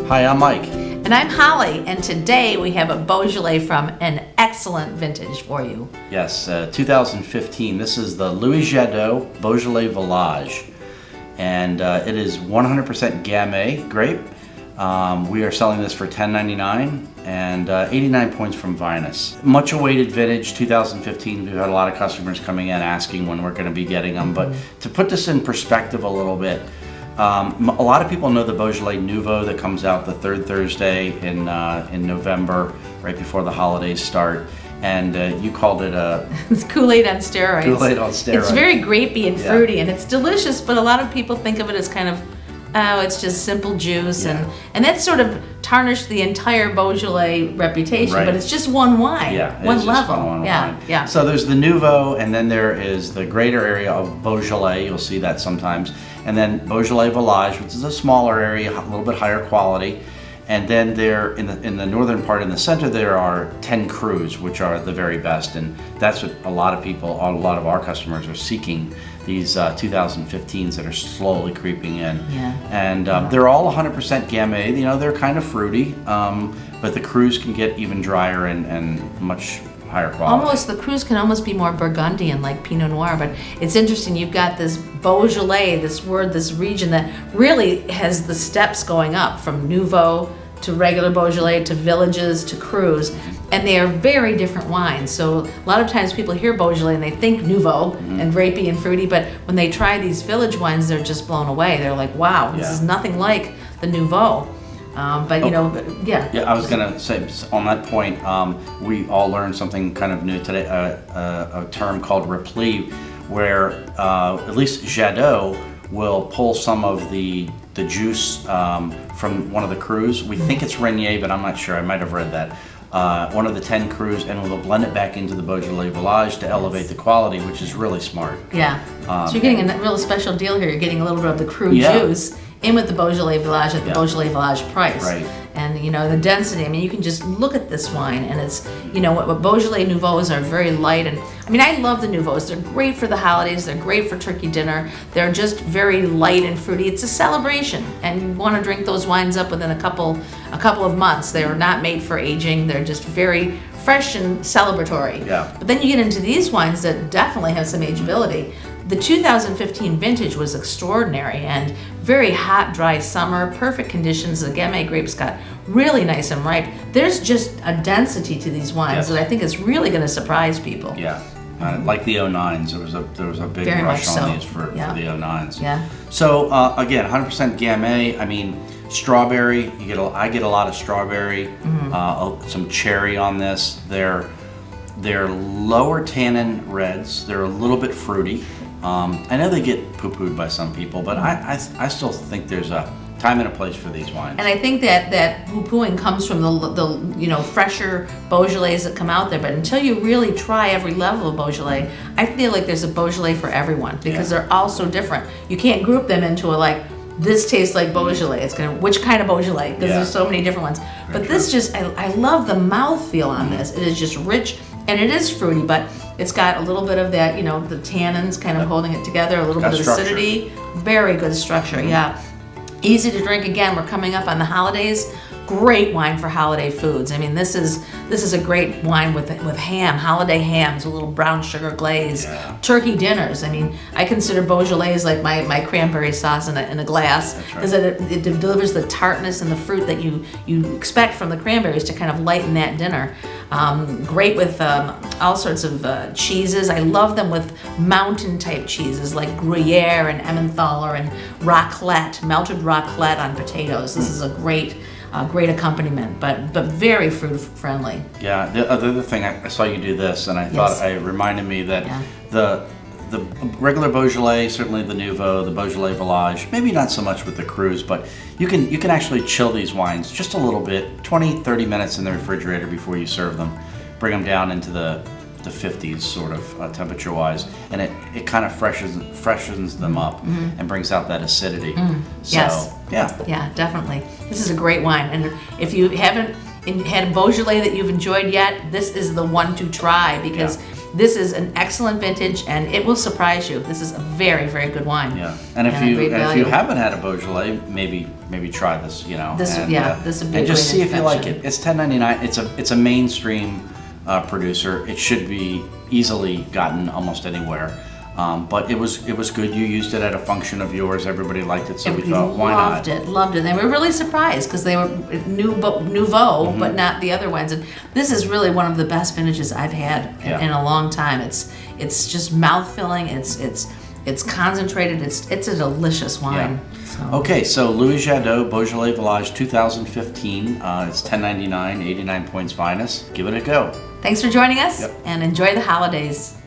Hi, I'm Mike. And I'm Holly, and today we have a Beaujolais from an excellent vintage for you. Yes, 2015. This is the Louis Jadot Beaujolais Village, and it is 100% Gamay grape. We are selling this for $10.99 and 89 points from Vinous. Much awaited vintage, 2015. We've had a lot of customers coming in asking when we're going to be getting them, but to put this in perspective a little bit, a lot of people know the Beaujolais Nouveau that comes out the third Thursday in November, right before the holidays start. And you called it it's Kool-Aid on steroids. Kool-Aid on steroids. It's very grapey and fruity, and it's delicious, but a lot of people think of it as kind of, oh, it's just simple juice, and that's sort of tarnished the entire Beaujolais reputation, right. But it's just one wine, one level. Yeah. So there's the Nouveau, and then there is the greater area of Beaujolais, you'll see that sometimes, and then Beaujolais Village, which is a smaller area, a little bit higher quality, and then there in the northern part, in the center, there are 10 crus, which are the very best, and that's what a lot of our customers are seeking. These 2015s that are slowly creeping in, and they're all 100% Gamay. You know, they're kind of fruity, but the crus can get even drier and much higher quality. The crus can almost be more Burgundian, like Pinot Noir. But it's interesting. You've got this Beaujolais, this region that really has the steps going up from Nouveau to regular Beaujolais to villages to crus, and they are very different wines. So a lot of times people hear Beaujolais and they think Nouveau and grapey and fruity, but when they try these village wines, they're just blown away. They're like, wow, this is nothing like the Nouveau. I was gonna say on that point, we all learned something kind of new today, a term called replis, where at least Jadot will pull some of the juice from one of the crus. We think it's Renier, but I'm not sure. I might have read that. One of the 10 crus, and we'll blend it back into the Beaujolais Village to elevate the quality, which is really smart. Yeah. So you're getting a real special deal here. You're getting a little bit of the cru juice in with the Beaujolais Village at the Beaujolais Village price. Right. And the density, I mean, you can just look at this wine, and it's, what Beaujolais Nouveaux are very light. And I mean, I love the Nouveaux. They're great for the holidays. They're great for turkey dinner. They're just very light and fruity. It's a celebration, and you want to drink those wines up within a couple of months. They are not made for aging. They're just very fresh and celebratory. Yeah. But then you get into these wines that definitely have some ageability. The 2015 vintage was extraordinary, and very hot, dry summer, perfect conditions. The Gamay grapes got really nice and ripe. There's just a density to these wines that I think is really going to surprise people. Yeah, like the 09s, there was a big very rush on so. these for the 09s. Yeah. So again, 100% Gamay. I mean, strawberry. I get a lot of strawberry. Some cherry on this. They're lower tannin reds. They're a little bit fruity. I know they get poo-pooed by some people, but I still think there's a time and a place for these wines. And I think that poo-pooing comes from the fresher Beaujolais that come out there. But until you really try every level of Beaujolais, I feel like there's a Beaujolais for everyone, because they're all so different. You can't group them into this tastes like Beaujolais. It's which kind of Beaujolais, because there's so many different ones. But this just, I love the mouthfeel on this. It is just rich, and it is fruity, but it's got a little bit of that, the tannins kind of holding it together, a little bit of acidity. Very good structure, Easy to drink. Again, we're coming up on the holidays. Great wine for holiday foods. I mean, this is a great wine with ham, holiday hams, a little brown sugar glaze, turkey dinners. I mean, I consider Beaujolais like my cranberry sauce in a glass, because it delivers the tartness and the fruit that you expect from the cranberries to kind of lighten that dinner. Great with all sorts of cheeses. I love them with mountain type cheeses like Gruyere and Emmentaler and raclette, melted raclette on potatoes. This is a great accompaniment, but very fruit friendly. Yeah, the other thing, I saw you do this, and I thought it reminded me that the regular Beaujolais, certainly the Nouveau, the Beaujolais Village, maybe not so much with the crus, but you can actually chill these wines just a little bit, 20-30 minutes in the refrigerator before you serve them. Bring them down into the 50s sort of temperature wise, and it kind of freshens them up and brings out that acidity. Yeah, definitely. This is a great wine, and if you haven't had a Beaujolais that you've enjoyed yet, this is the one to try, because this is an excellent vintage, and it will surprise you. This is a very, very good wine. Yeah, and if a you great value. haven't had a Beaujolais, maybe try this. This would be and a just great see if you like introduction. it. It's $10.99. It's a mainstream producer. It should be easily gotten almost anywhere. But it was good. You used it at a function of yours. Everybody liked it, so we thought, why not? Loved it. They were really surprised because they were nouveau, but not the other ones. And this is really one of the best vintages I've had in a long time. It's just mouth filling. It's concentrated. It's a delicious wine. So. Okay, so Louis Jadot Beaujolais Village 2015. It's $10.99, 89 points finest. Give it a go. Thanks for joining us, Yep. and enjoy the holidays.